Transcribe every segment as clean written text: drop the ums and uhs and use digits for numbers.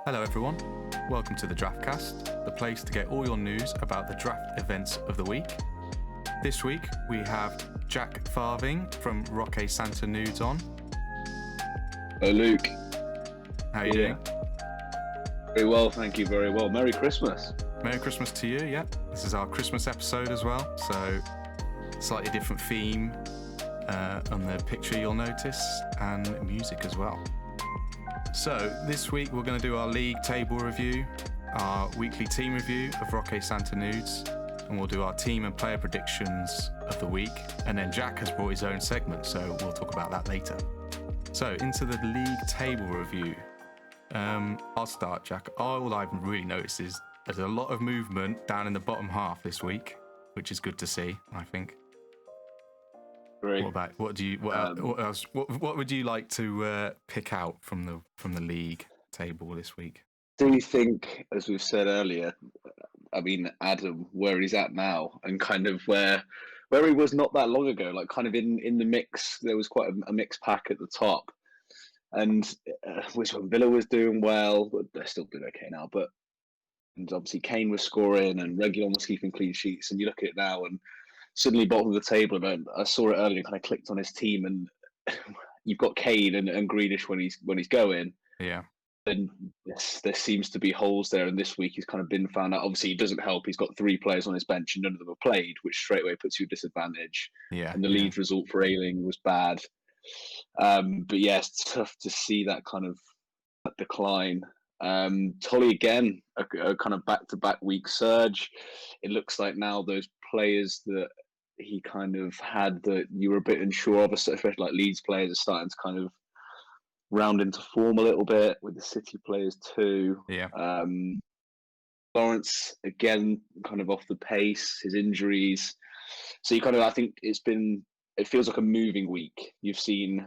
Hello everyone, welcome to the DraftCast, the place to get all your news about the draft events of the week. This week we have Jack Farthing from Roque Santa Nudes on. Hello Luke. How are you doing? Very well, thank you, very well. Merry Christmas. Merry Christmas to you, yeah. This is our Christmas episode as well, so slightly different theme on the picture you'll notice, and music as well. So this week we're going to do our league table review, our weekly team review of Roque Santa Nudes, and we'll do our team and player predictions of the week. And then Jack has brought his own segment, so we'll talk about that later. So into the league table review. I'll start, Jack. All I've really noticed is there's a lot of movement down in the bottom half this week, which is good to see, I think. Great. What would you like to pick out from the league table this week? Do you think, as we've said earlier, Adam, where he's at now, and kind of where he was not that long ago, like kind of in the mix, there was quite a mixed pack at the top, and which one Villa was doing well, but they're still doing okay now. And obviously Kane was scoring, and Reguilon was keeping clean sheets, and you look at it now, and suddenly bottom of the table. I saw it earlier, kind of clicked on his team, and you've got Kane and Grealish when he's going. Yeah. Then there seems to be holes there, and this week he's kind of been found out. Obviously, it doesn't help. He's got 3 players on his bench, and none of them have played, which straight away puts you at disadvantage. Yeah. And the Leeds result for Ayling was bad. But yeah, it's tough to see that kind of decline. Tolly again, a kind of back-to-back week surge. It looks like now those players that he kind of had that you were a bit unsure of, especially like Leeds players, are starting to kind of round into form a little bit with the City players too. Yeah. Lawrence again, kind of off the pace, his injuries. So I think it feels like a moving week. You've seen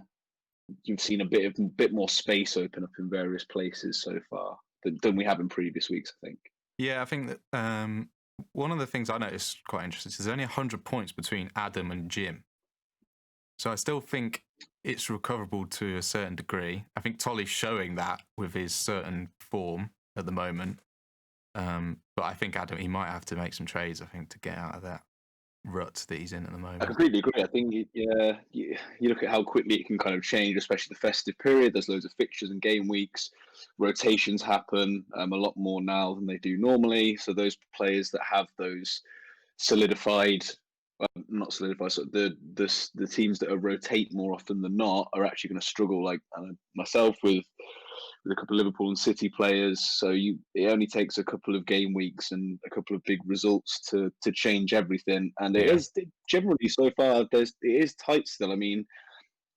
a bit more space open up in various places so far than we have in previous weeks, I think. Yeah, I think that one of the things I noticed quite interesting is there's only 100 points between Adam and Jim. So I still think it's recoverable to a certain degree. I think Tolly's showing that with his certain form at the moment. But I think Adam, he might have to make some trades, I think, to get out of that rut that he's in at the moment. I completely agree. I think you look at how quickly it can kind of change, especially the festive period. There's loads of fixtures and game weeks. Rotations happen a lot more now than they do normally. So those players that have those not solidified, so the teams that rotate more often than not are actually going to struggle. Like myself with a couple of Liverpool and City players. So it only takes a couple of game weeks and a couple of big results to change everything. And it is generally so far it is tight still. I mean,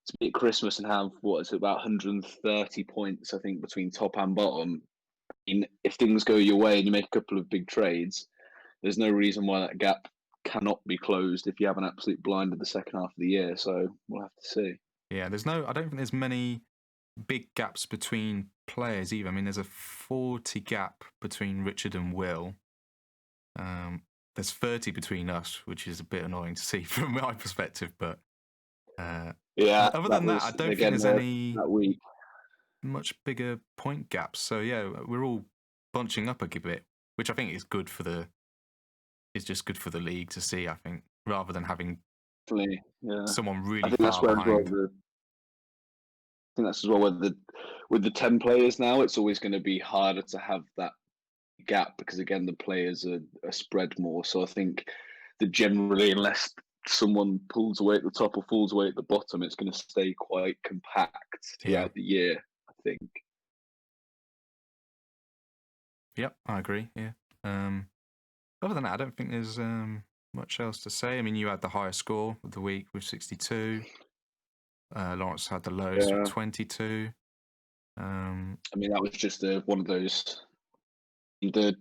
to be at Christmas and have about 130 points, I think, between top and bottom. I mean, if things go your way and you make a couple of big trades, there's no reason why that gap cannot be closed if you have an absolute blind in the second half of the year. So we'll have to see. Yeah, I don't think there's many big gaps between players either. I mean, there's a 40 gap between Richard and Will. There's 30 between us, which is a bit annoying to see from my perspective. But other than that, I don't think there's any much bigger point gaps. So yeah, we're all bunching up a bit, which I think is good for the. It's just good for the league to see, I think, rather than having someone really far behind. I think that's as well with the 10 players now, it's always going to be harder to have that gap because, again, the players are spread more. So I think that generally, unless someone pulls away at the top or falls away at the bottom, it's going to stay quite compact throughout the year, I think. Yep, I agree, yeah. Other than that, I don't think there's much else to say. I mean, you had the highest score of the week with 62. Lawrence had the lowest with 22. I mean, that was just one of those. The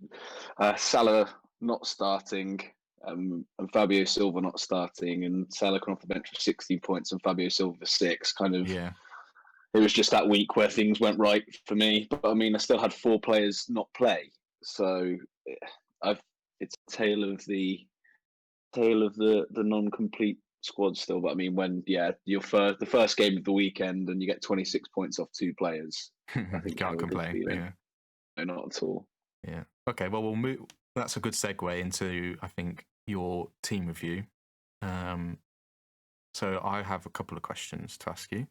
Salah not starting, and Fabio Silva not starting, and Salah coming off the bench for 16 points and Fabio Silva for 6. Kind of. Yeah. It was just that week where things went right for me. But I mean, I still had 4 players not play, so it's a tale of the non-complete squad still. But I mean, when the first game of the weekend and you get 26 points off 2 players, I think you can't complain. Yeah. not at all. Yeah. Okay. Well, we'll move. That's a good segue into, I think, your team review. So I have a couple of questions to ask you.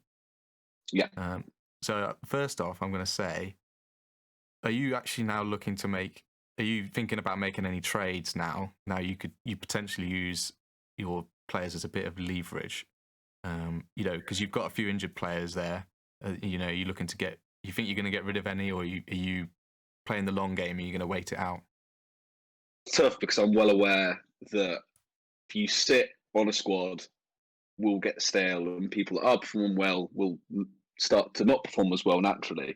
Yeah. So first off, I'm going to say, are you actually now looking to make? Are you thinking about making any trades now? Now you potentially use your players as a bit of leverage. Because you've got a few injured players there. You're looking to get. You think you're going to get rid of any, or are you playing the long game? Are you going to wait it out? It's tough because I'm well aware that if you sit on a squad, will get stale, and people that are performing well will start to not perform as well naturally.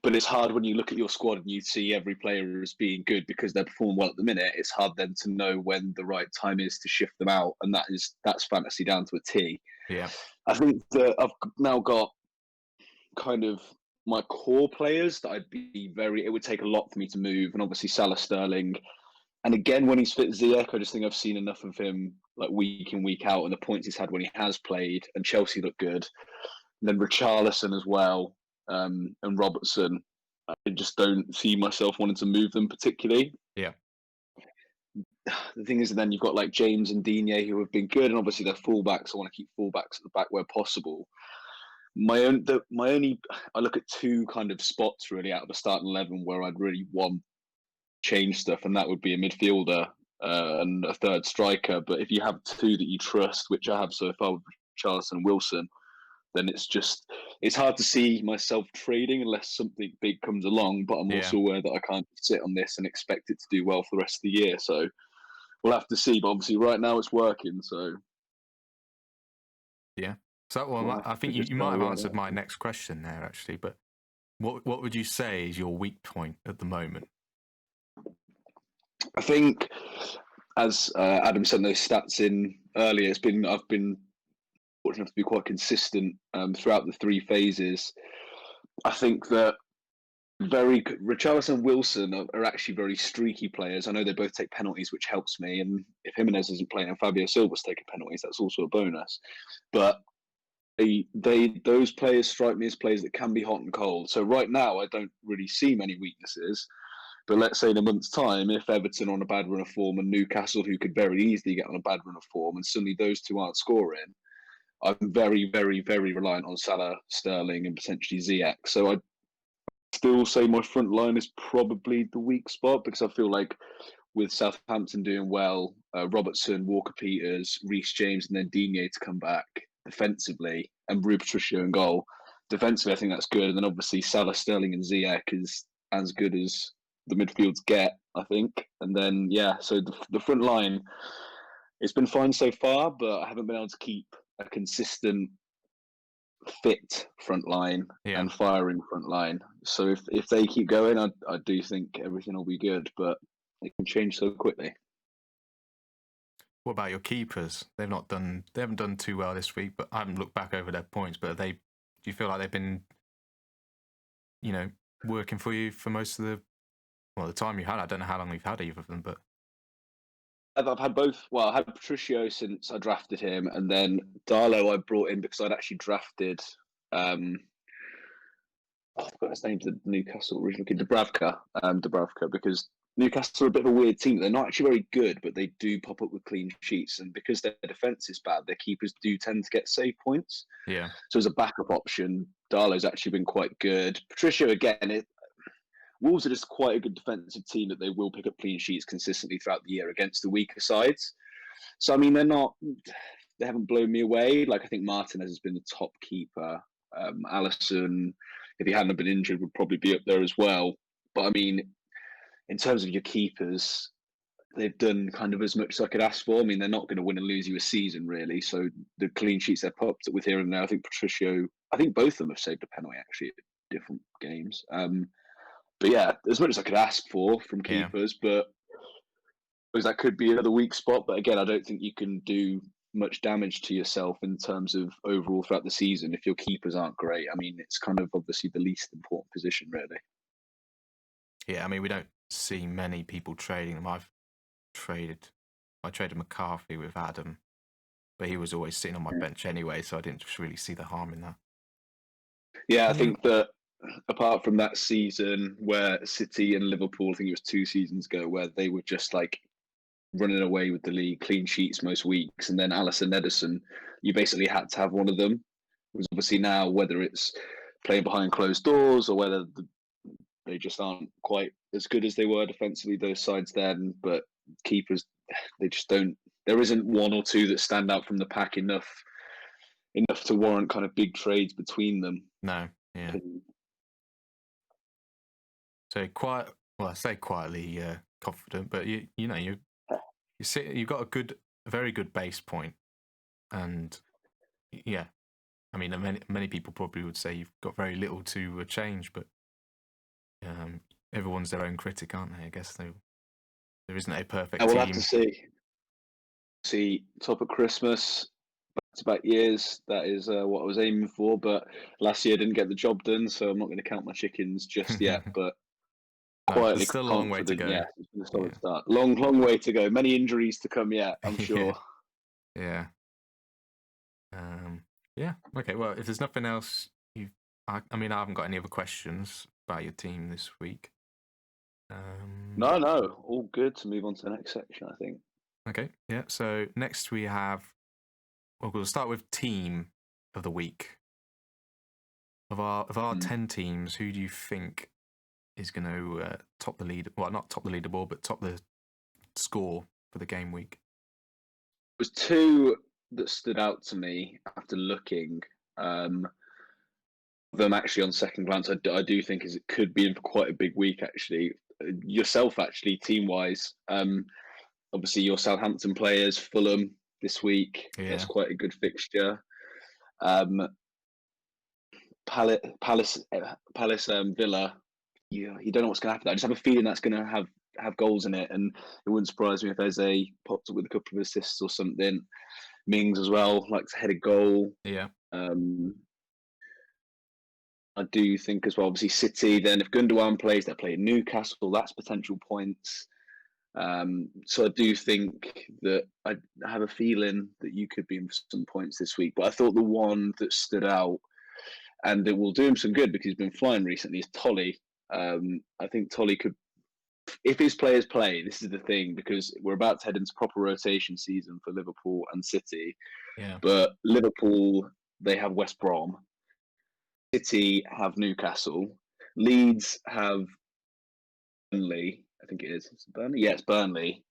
But it's hard when you look at your squad and you see every player as being good because they're performing well at the minute. It's hard then to know when the right time is to shift them out, and that's fantasy down to a T. Yeah. I think that I've now got kind of my core players that it would take a lot for me to move, and obviously Salah, Sterling. And again, when he's fit, Ziyech, I just think I've seen enough of him like week in, week out, and the points he's had when he has played. And Chelsea look good. And then Richarlison as well, and Robertson. I just don't see myself wanting to move them particularly. Yeah. The thing is, then you've got like James and Digne who have been good, and obviously they're fullbacks. I want to keep fullbacks at the back where possible. I look at two kind of spots really out of the starting 11 where I'd really want change stuff, and that would be a midfielder and a third striker. But if you have two that you trust, which I have so far with Charles and Wilson, then it's hard to see myself trading unless something big comes along. But I'm also aware that I can't sit on this and expect it to do well for the rest of the year. So we'll have to see. But obviously, right now it's working. So yeah. So I think you might have answered my next question there actually. But what would you say is your weak point at the moment? I think, as Adam sent those stats in earlier, I've been fortunate to be quite consistent throughout the three phases. I think that Richarlison and Wilson are actually very streaky players. I know they both take penalties, which helps me. And if Jimenez isn't playing and Fabio Silva's taking penalties, that's also a bonus. But those players strike me as players that can be hot and cold. So right now, I don't really see many weaknesses. But let's say in a month's time, if Everton are on a bad run of form and Newcastle, who could very easily get on a bad run of form, and suddenly those two aren't scoring, I'm very, very, very reliant on Salah, Sterling, and potentially Ziyech. So I still say my front line is probably the weak spot because I feel like with Southampton doing well, Robertson, Walker-Peters, Reece James, and then Digne to come back defensively, and Rui Patricio in goal. Defensively, I think that's good. And then obviously Salah, Sterling, and Ziyech is as good as the midfields get, I think. And then, so the front line, it's been fine so far, but I haven't been able to keep a consistent fit front line and firing front line. So if they keep going, I do think everything will be good, but it can change so quickly. What about your keepers? They haven't done too well this week, but I haven't looked back over their points. But do you feel like they've been, working for you for most of the time you had? I don't know how long you've had either of them, but I've had both. Well, I had Patricio since I drafted him, and then Darlow I brought in because I'd actually drafted. I forgot his name, the Newcastle original kid, Dubravka, because Newcastle are a bit of a weird team. They're not actually very good, but they do pop up with clean sheets, and because their defense is bad, their keepers do tend to get save points. Yeah. So as a backup option, Darlow's actually been quite good. Patricio again. Wolves are just quite a good defensive team that they will pick up clean sheets consistently throughout the year against the weaker sides. So, I mean, they haven't blown me away. Like, I think Martinez has been the top keeper. Alisson, if he hadn't been injured, would probably be up there as well. But, I mean, in terms of your keepers, they've done kind of as much as I could ask for. I mean, they're not going to win and lose you a season, really. So the clean sheets they've popped up with here and there, I think both of them have saved a penalty, actually, at different games. But yeah, as much as I could ask for from keepers, but that could be another weak spot. But again, I don't think you can do much damage to yourself in terms of overall throughout the season if your keepers aren't great. I mean, it's kind of obviously the least important position, really. Yeah, I mean, we don't see many people trading them. I traded McCarthy with Adam, but he was always sitting on my bench anyway, so I didn't really see the harm in that. Yeah, I think that apart from that season where City and Liverpool, I think it was 2 seasons ago, where they were just like running away with the league, clean sheets most weeks, and then Alisson, Ederson, you basically had to have one of them. Because obviously now, whether it's playing behind closed doors or whether they just aren't quite as good as they were defensively, those sides then, but keepers, they just don't. There isn't one or two that stand out from the pack enough to warrant kind of big trades between them. No, yeah. So I say quietly confident, but you've got a very good base point, and yeah, I mean, many people probably would say you've got very little to change, but everyone's their own critic, aren't they? I guess there isn't a perfect team. We'll have to see top of Christmas. Back years, that is what I was aiming for, but last year I didn't get the job done, so I'm not going to count my chickens just yet. But quietly, it's still a long way to go. Yeah, it's been a solid start. Long way to go. Many injuries to come yet, I'm sure. Yeah. Yeah. Okay. Well, if there's nothing else, I haven't got any other questions about your team this week. No, all good to move on to the next section, I think. Okay. Yeah. So next we have. Well, we'll start with team of the week. Of our 10 teams, who do you think is going to top the lead? Well, not top the leaderboard, but top the score for the game week. There was two that stood out to me after looking. Them actually on second glance, I do think it could be in for quite a big week. Actually, yourself, actually, team wise, obviously your Southampton players, Fulham this week. Yeah. It's quite a good fixture. Palace, Villa. You don't know what's going to happen. I just have a feeling that's going to have goals in it, and it wouldn't surprise me if Eze popped up with a couple of assists or something. Mings as well, likes to head a goal. Yeah. I do think as well, obviously City, then if Gundogan plays, they're playing Newcastle, that's potential points. So I do think that I have a feeling that you could be in for some points this week. But I thought the one that stood out, and it will do him some good because he's been flying recently, is Tolly. I think Tolly could, if his players play, this is the thing, because we're about to head into proper rotation season for Liverpool and City. Yeah. But Liverpool, they have West Brom. City have Newcastle. Leeds have Burnley. I think it is. Is it Burnley? Yeah, it's Burnley.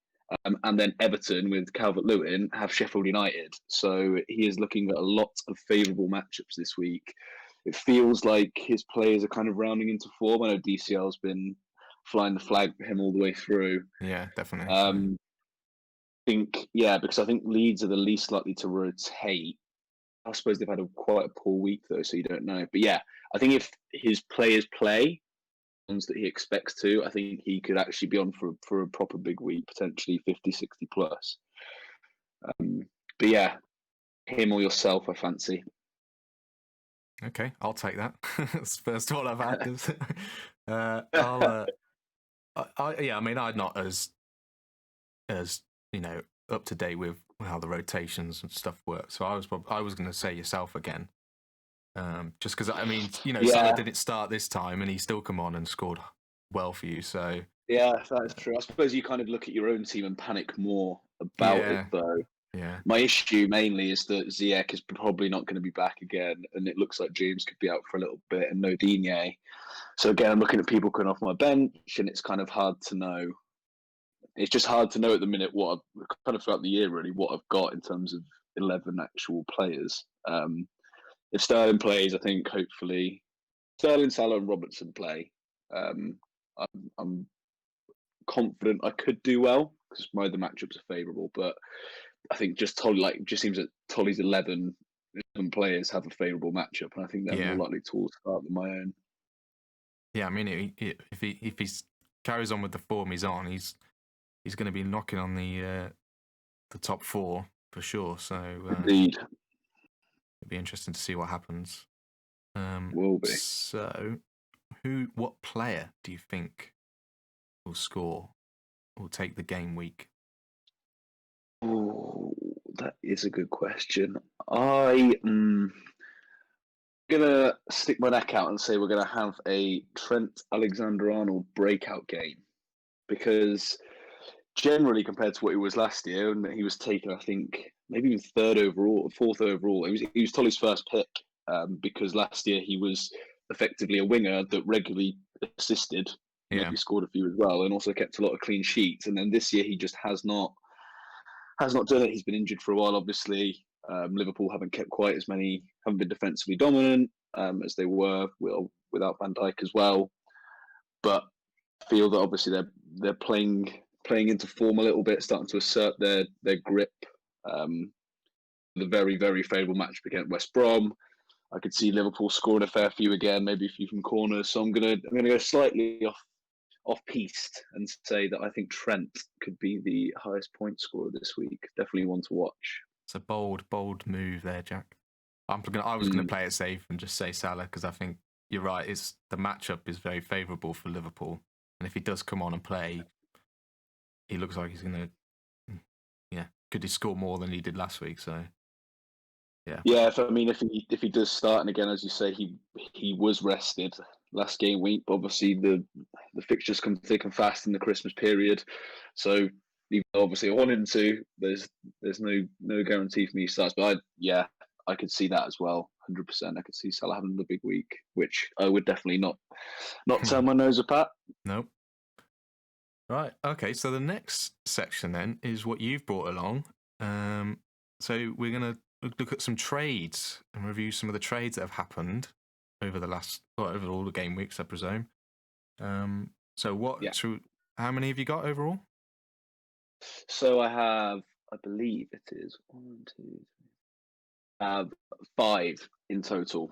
And then Everton with Calvert-Lewin have Sheffield United. So he is looking at a lot of favourable matchups this week. It feels like his players are kind of rounding into form. I know DCL's been flying the flag for him all the way through. Yeah, definitely. Because I think Leeds are the least likely to rotate. I suppose they've had quite a poor week though, so you don't know. But yeah, I think if his players play ones that he expects to, I think he could actually be on for a proper big week, potentially 50, 60 plus. But yeah, him or yourself, I fancy. Okay, I'll take that. That's the first one I've had. I'm not as up to date with how the rotations and stuff work. So I was going to say yourself again, just because Salah didn't start this time and he still come on and scored well for you. So yeah, that is true. I suppose you kind of look at your own team and panic more about it, though. Yeah. My issue mainly is that Ziyech is probably not going to be back again, and it looks like James could be out for a little bit, and no Digne. So again, I'm looking at people coming off my bench, and it's kind of hard to know. It's just hard to know at the minute what I've kind of throughout the year really what I've got in terms of 11 actual players. If Sterling plays, I think hopefully Sterling, Salah, and Robertson play. I'm confident I could do well because most of the matchups are favourable, but I think just Tolly, just seems that Tolly's 11 players have a favourable matchup, and I think they're more likely to all start than my own. Yeah, I mean, if he carries on with the form he's on, he's going to be knocking on the top 4 for sure. So indeed, it'll be interesting to see what happens. Will be. So, what player do you think will score? Will take the game week? Oh, that is a good question. I gonna stick my neck out and say we're gonna have a Trent Alexander-Arnold breakout game because generally compared to what he was last year, and he was taken, I think, maybe even third overall, fourth overall. He was Tolly's first pick because last year he was effectively a winger that regularly assisted, maybe scored a few as well, and also kept a lot of clean sheets. And then this year he just has not done it. He's been injured for a while, obviously. Liverpool haven't kept quite as many, haven't been defensively dominant as they were without Van Dijk as well. But I feel that obviously they're playing into form a little bit, starting to assert their grip. The very, very favourable match against West Brom. I could see Liverpool scoring a fair few again, maybe a few from corners. So I'm gonna go slightly off piste and say that I think Trent could be the highest point scorer this week. Definitely one to watch. It's a bold move there, Jack. I was gonna play it safe and just say Salah because I think you're right. The matchup is very favourable for Liverpool, and if he does come on and play, he looks like he's gonna, could he score more than he did last week? So, yeah. Yeah, if he does start, and again, as you say, he was rested last game week, but obviously the fixtures come thick and fast in the Christmas period. So even though obviously I wanted him to, there's no guarantee for me he starts. But I could see that as well, 100%. I could see Salah having the big week, which I would definitely not turn my nose up at. Nope. Right. Okay. So the next section then is what you've brought along. So we're gonna look at some trades and review some of the trades that have happened over over all the game weeks, I presume. How many have you got overall? So I have, I believe it is 1, 2, 3. I have 5 in total.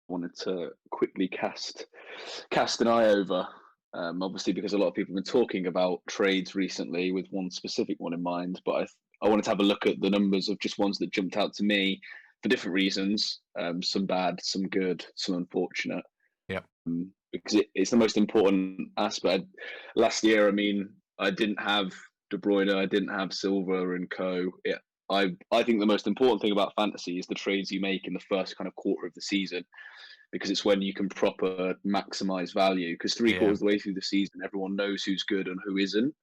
Wanted to quickly cast an eye over, obviously because a lot of people have been talking about trades recently with one specific one in mind, but I wanted to have a look at the numbers of just ones that jumped out to me for different reasons, some bad, some good, some unfortunate. Yeah. Because it's the most important aspect. Last year, I didn't have De Bruyne, I didn't have Silva and co. I think the most important thing about fantasy is the trades you make in the first kind of quarter of the season, because it's when you can proper maximize value. Because three-quarters of the way through the season, everyone knows who's good and who isn't.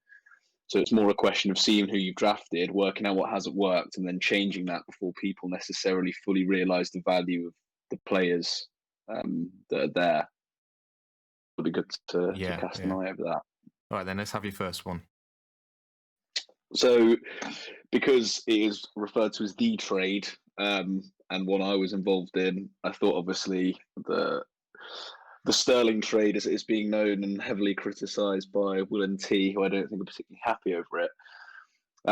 So it's more a question of seeing who you've drafted, working out what hasn't worked, and then changing that before people necessarily fully realise the value of the players that are there. It'll be good to cast an eye over that. All right, then let's have your first one. So, because it is referred to as the trade, and one I was involved in, I thought obviously the Sterling trade, as it is being known and heavily criticised by Willian, who I don't think are particularly happy over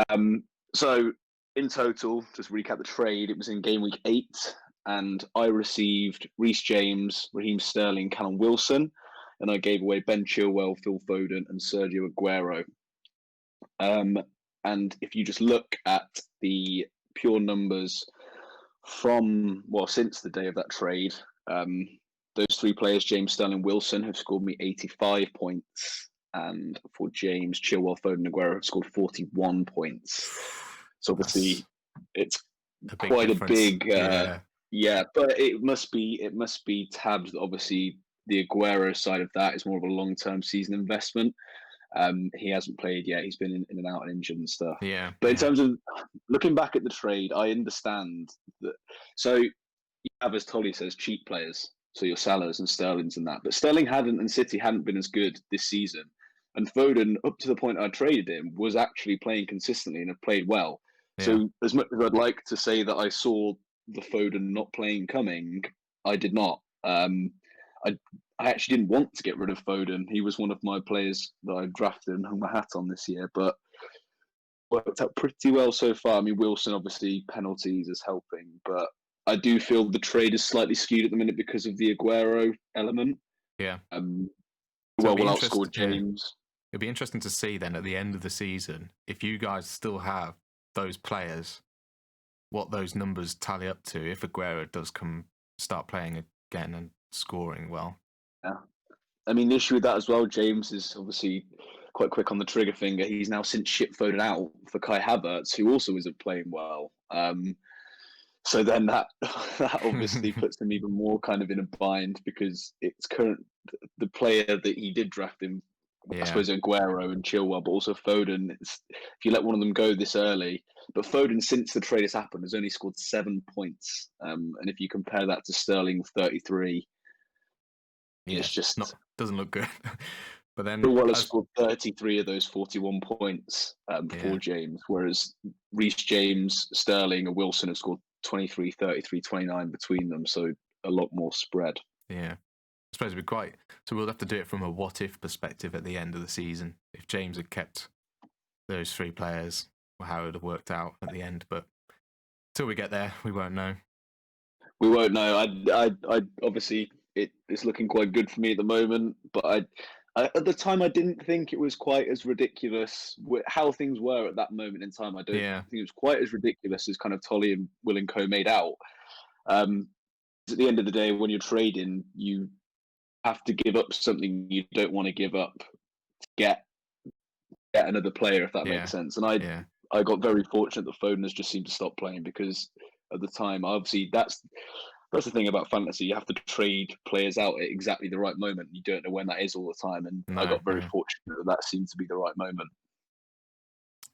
it. So, in total, just recap the trade, it was in game week 8, and I received Reece James, Raheem Sterling, Callum Wilson, and I gave away Ben Chilwell, Phil Foden, and Sergio Aguero. And if you just look at the pure numbers since the day of that trade, those 3 players, James, Sterling, Wilson, have scored me 85 points. And for James, Chilwell, Foden, Aguero have scored 41 points. So obviously it's quite a big, but it must be tabbed that obviously the Aguero side of that is more of a long-term season investment. He hasn't played yet. He's been in and out and injured and stuff. Yeah. But in terms of looking back at the trade, I understand that. So you have, as Tolly says, cheap players. So your Salahs and Sterlings and that. But Sterling and City hadn't been as good this season. And Foden, up to the point I traded him, was actually playing consistently and had played well. Yeah. So as much as I'd like to say that I saw the Foden not playing coming, I did not. I actually didn't want to get rid of Foden. He was one of my players that I drafted and hung my hat on this year, but worked out pretty well so far. Wilson, obviously, penalties is helping, but I do feel the trade is slightly skewed at the minute because of the Aguero element. Yeah. We'll outscore James. It'll be interesting to see then at the end of the season, if you guys still have those players, what those numbers tally up to if Aguero does start playing again and scoring well. Yeah. The issue with that as well, James is obviously quite quick on the trigger finger. He's now since shit Foden out for Kai Havertz, who also isn't playing well. So then that that obviously puts him even more kind of in a bind because it's the player that he did draft him, I Yeah. suppose Aguero and Chilwell, but also Foden. If you let one of them go this early, but Foden since the trade has happened has only scored 7 points, and if you compare that to Sterling's 33, it's just doesn't look good. But then Chilwell has scored 33 of those 41 points for James, whereas Reece James, Sterling, and Wilson have scored 23, 33, 29 between them, so a lot more spread. Yeah. I suppose it'd be quite... So we'll have to do it from a what-if perspective at the end of the season. If James had kept those three players, or how it would have worked out at the end. But till we get there, we won't know. We won't know. I obviously it's looking quite good for me at the moment, but I at the time I didn't think it was quite as ridiculous how things were at that moment in time. I don't think it was quite as ridiculous as kind of Tolly and Will and Co made out. At the end of the day, when you're trading, you have to give up something you don't want to give up to get another player, if that makes sense. And I got very fortunate that Foden has just seemed to stop playing because at the time, obviously, that's the thing about fantasy. You have to trade players out at exactly the right moment. You don't know when that is all the time. And I got very fortunate that seemed to be the right moment.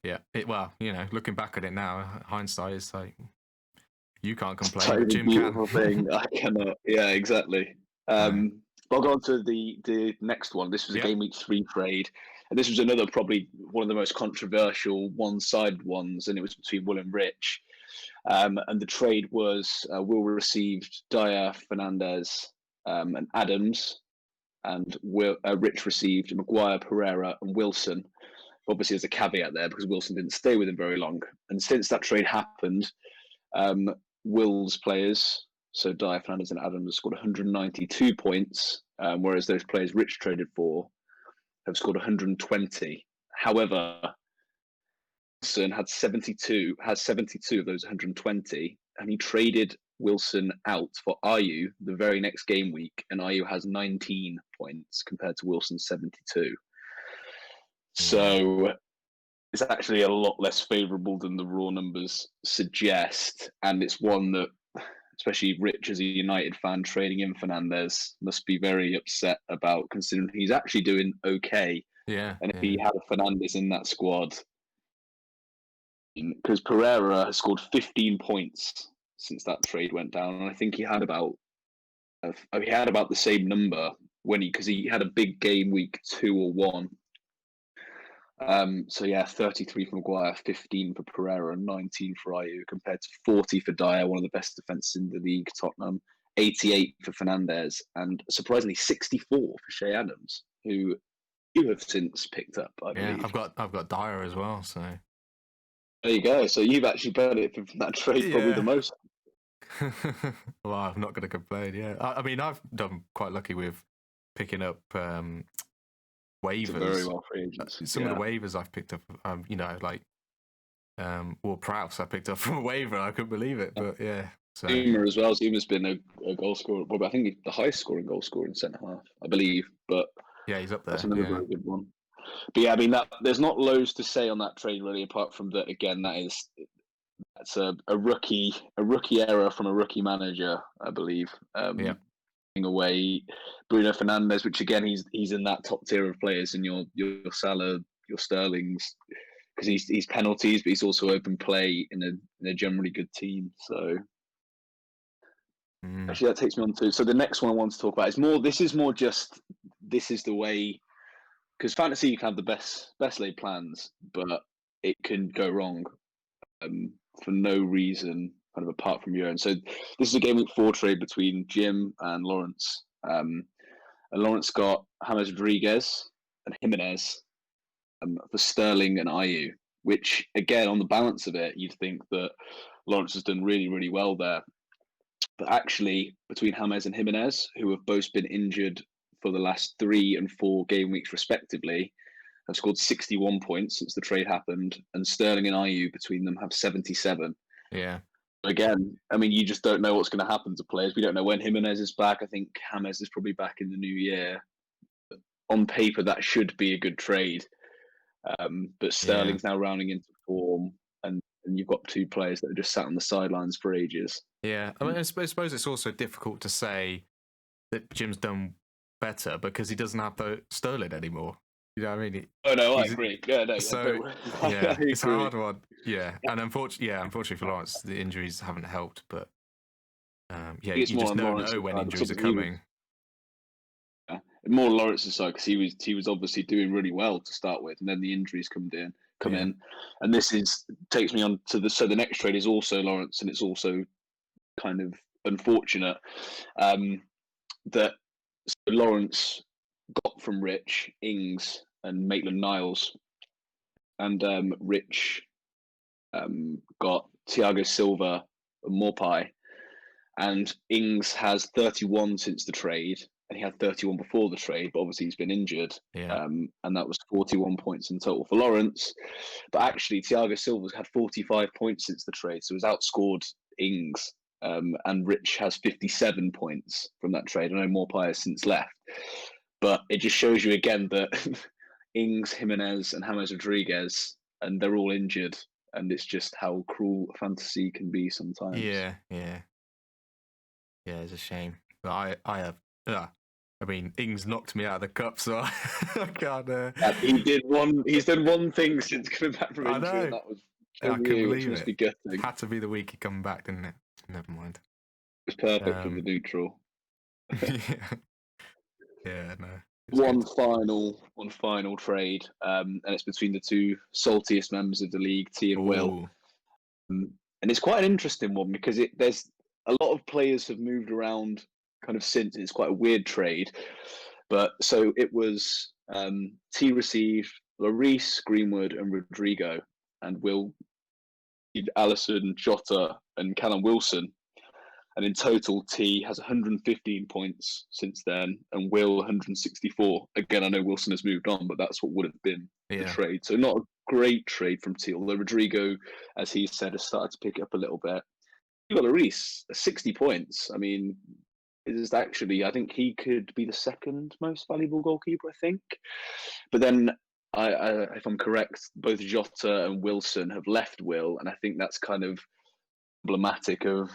Yeah. Well, looking back at it now, hindsight is like, you can't complain. Jim beautiful can. thing. I cannot. Yeah, exactly. I'll go on to the next one. This was a Game Week 3 trade. And this was another, probably one of the most controversial one-sided ones, and it was between Will and Rich. And the trade was Will received Dyer, Fernandez, and Adams, and Rich received Maguire, Pereira, and Wilson. Obviously, there's a caveat there because Wilson didn't stay with him very long. And since that trade happened, Will's players, so Dyer, Fernandez, and Adams, scored 192 points, whereas those players Rich traded for have scored 120. However, Wilson has 72 of those 120, and he traded Wilson out for Ayew the very next game week, and Ayew has 19 points compared to Wilson's 72. So it's actually a lot less favourable than the raw numbers suggest, and it's one that, especially Rich as a United fan trading in Fernandez, must be very upset about, considering he's actually doing okay. Yeah. And if he had a Fernandez in that squad, because Pereira has scored 15 points since that trade went down, and I think he had about the same number because he had a big game week 2 or 1. So yeah, 33 for Maguire, 15 for Pereira, and 19 for Ayew, compared to 40 for Dyer, one of the best defences in the league, Tottenham, 88 for Fernandez, and surprisingly 64 for Shea Adams, who you have since picked up, I believe. Yeah, I've got Dyer as well, so there you go. So you've actually benefited from that trade probably the most. Well, I'm not going to complain. Yeah, I mean, I've done quite lucky with picking up waivers. Very well free agents. Some of the waivers I've picked up, like Prowse, I picked up from a waiver. I couldn't believe it, but yeah. So. Zuma as well. Zuma's been a goal scorer. Well, I think the highest scoring goal scorer in centre half, I believe. But yeah, he's up there. That's another very good one. But yeah, I mean, there's not loads to say on that trade really, apart from that. Again, that's a rookie error from a rookie manager, I believe. Away Bruno Fernandes, which again he's in that top tier of players in your Salah, your Sterlings, because he's penalties, but he's also open play in a generally good team. So actually, that takes me on to the next one I want to talk about is more. This is the way, because fantasy you can have the best laid plans, but it can go wrong for no reason, kind of apart from your own. So this is a Game Week 4 trade between Jim and Lawrence. And Lawrence got James Rodriguez and Jimenez for Sterling and Ayew, which again, on the balance of it, you'd think that Lawrence has done really, really well there. But actually, between James and Jimenez, who have both been injured for the last 3 and 4 game weeks respectively, have scored 61 points since the trade happened, and Sterling and Ayew between them have 77. Yeah. Again, I mean, you just don't know what's going to happen to players. We don't know when Jimenez is back. I think James is probably back in the new year. On paper, that should be a good trade. But Sterling's now rounding into form, and and you've got two players that are just sat on the sidelines for ages. Yeah, I mean, I suppose it's also difficult to say that Jim's done better because he doesn't have Sterling anymore. You know what I mean? Oh no, I agree. Yeah, no, So I it's a agree. hard one. Yeah, and unfortunately for Lawrence, the injuries haven't helped. But yeah, you just don't know when injuries are coming. More Lawrence's side because he was obviously doing really well to start with, and then the injuries come in, and this takes me on to the next trade is also Lawrence, and it's also kind of unfortunate that Lawrence got from Rich Ings and Maitland-Niles, and Rich got Thiago Silva and Morpie, and Ings has 31 since the trade, and he had 31 before the trade, but obviously he's been injured. Yeah. And that was 41 points in total for Lawrence. But actually, Thiago Silva's had 45 points since the trade, so he's outscored Ings. And Rich has 57 points from that trade. I know Morpie has since left. But it just shows you again that Ings, Jimenez, and James Rodriguez, and they're all injured. And it's just how cruel fantasy can be sometimes. Yeah, it's a shame. But I have. I mean, Ings knocked me out of the cup, so I can't. He's done one thing since coming back from injury, and that was I couldn't believe it. Be gutting. Had to be the week he come back, didn't it? Never mind. It was perfect for the neutral. Yeah, no. One final trade, and it's between the two saltiest members of the league, T and Will. And it's quite an interesting one because there's a lot of players have moved around kind of since. It's quite a weird trade. But so it was T received Lloris, Greenwood, and Rodrigo, and Will Alisson, Jota, and Callum Wilson. And in total, T has 115 points since then, and Will 164. Again, I know Wilson has moved on, but that's what would have been the trade. So not a great trade from T, although Rodrigo, as he said, has started to pick it up a little bit. You got Lloris, 60 points. I mean, is actually, I think he could be the second most valuable goalkeeper, I think. But then, if I'm correct, both Jota and Wilson have left Will, and I think that's kind of emblematic of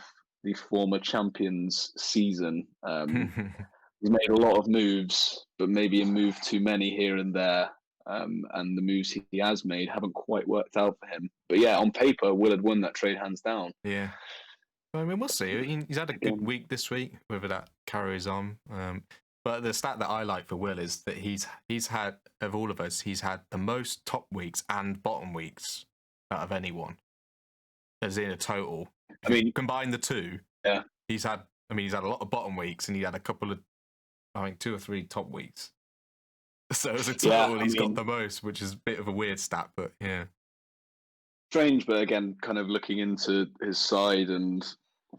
the former champions season. He's made a lot of moves, but maybe a move too many here and there. And the moves he has made haven't quite worked out for him. But yeah, on paper, Will had won that trade hands down. Yeah. I mean, we'll see. He's had a good week this week, whether that carries on. But the stat that I like for Will is that he's had, of all of us, he's had the most top weeks and bottom weeks out of anyone. As in a total. I mean, combine the two. Yeah. He's had a lot of bottom weeks, and he had a couple of, I think, 2 or 3 top weeks. So as a total, he's got the most, which is a bit of a weird stat, but yeah. Strange, but again, kind of looking into his side and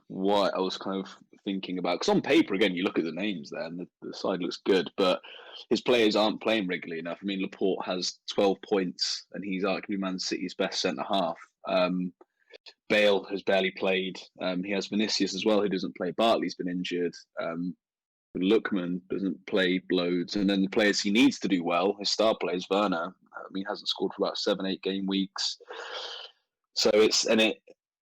what I was kind of thinking about. Because on paper, again, you look at the names there, and the side looks good, but his players aren't playing regularly enough. I mean, Laporte has 12 points, and he's arguably Man City's best centre-half. Bale has barely played. He has Vinicius as well, who doesn't play. Bartley's been injured. Lookman doesn't play loads. And then the players he needs to do well, his star players, Werner, he hasn't scored for about 7-8 game weeks. So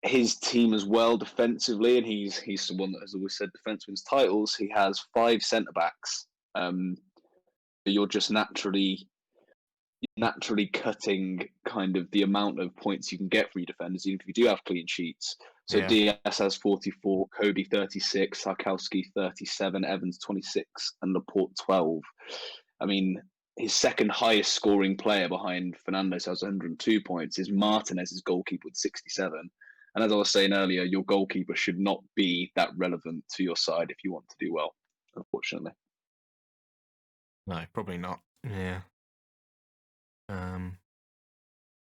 his team as well defensively, and he's someone that has always said defence wins titles. He has 5 centre backs. You're just naturally cutting kind of the amount of points you can get from your defenders, even if you do have clean sheets. So Diaz has 44, Cody 36, Sarkowski 37, Evans 26, and Laporte 12. I mean, his second highest scoring player behind Fernandes has 102 points is Martinez's goalkeeper with 67. And as I was saying earlier, your goalkeeper should not be that relevant to your side if you want to do well, unfortunately. No, probably not. Yeah.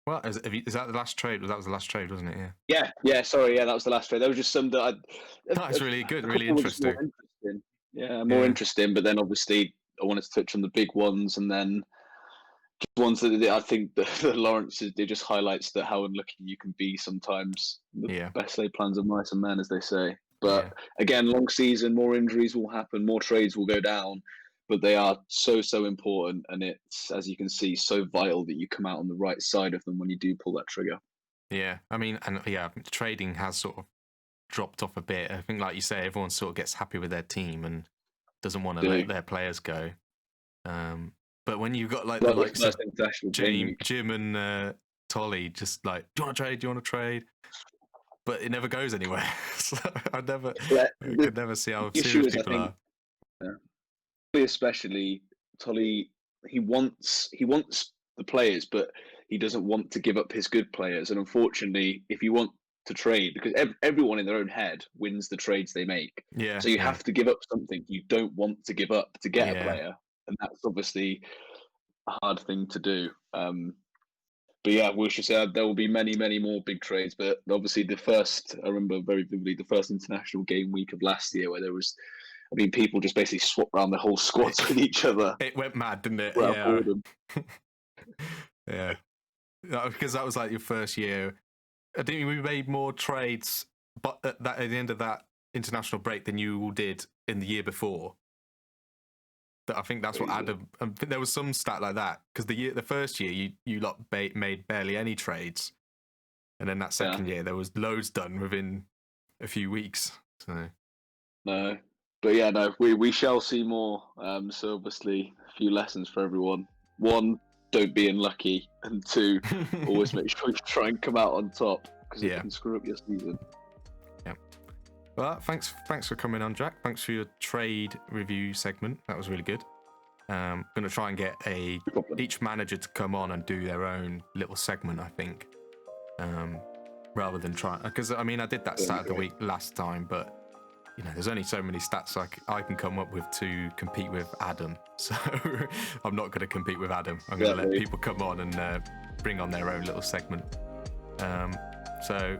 Well, is that the last trade? That was the last trade, wasn't it? Yeah. Sorry, that was the last trade. There was just some that that's really good, really interesting. More interesting. But then obviously I wanted to touch on the big ones, and then ones that I think the Lawrence it just highlights that how unlucky you can be sometimes. The best laid plans of mice and men, as they say. But again, long season, more injuries will happen, more trades will go down. But they are so important, and it's, as you can see, so vital that you come out on the right side of them when you do pull that trigger. Yeah, I mean, and yeah, trading has sort of dropped off a bit. I think, like you say, everyone sort of gets happy with their team and doesn't want to let their players go. But when you've got like the likes of Jim and Tolly, just like, do you want to trade? Do you want to trade? But it never goes anywhere. So I could never see how serious people are. Especially Tolly, he wants the players, but he doesn't want to give up his good players. And unfortunately, if you want to trade, because everyone in their own head wins the trades they make, so you have to give up something you don't want to give up to get a player, and that's obviously a hard thing to do. But yeah, we should say there will be many more big trades. But obviously, I remember very vividly the first international game week of last year, where there was, I mean, people just basically swapped around the whole squads with each other. It went mad, didn't it? Yeah. Because that was like your first year. I think we made more trades, but at the end of that international break than you all did in the year before. I think that's what Adam. There was some stat like that because the first year you lot made barely any trades, and then that second year there was loads done within a few weeks. So no, but yeah, no, we shall see more. So obviously a few lessons for everyone. One, don't be unlucky, and two, always make sure you try and come out on top because it can screw up your season. Yeah. Well, thanks for coming on, Jack. Thanks for your trade review segment. That was really good. I'm going to try and get each manager to come on and do their own little segment, I think, rather than try. Because I mean, I did that stat of the week last time, but you know, there's only so many stats I can come up with to compete with Adam. So I'm not going to compete with Adam. I'm going to let people come on and bring on their own little segment. So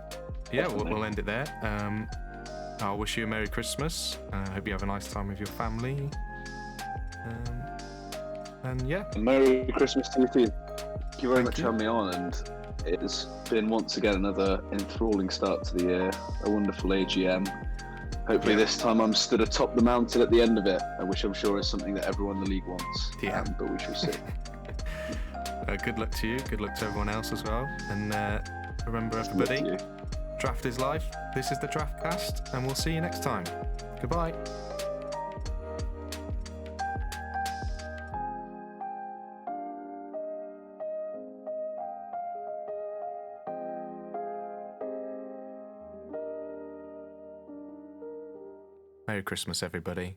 yeah, we'll end it there. I'll wish you a Merry Christmas. I hope you have a nice time with your family. And yeah. Merry Christmas to you too. Thank you very much for having me on, and it's been once again another enthralling start to the year. A wonderful AGM. Hopefully this time I'm stood atop the mountain at the end of it, which I'm sure is something that everyone in the league wants. Yeah. But we shall see. Good luck to you. Good luck to everyone else as well. And remember, everybody, draft is life. This is the DraftCast, and we'll see you next time. Goodbye. Merry Christmas, everybody.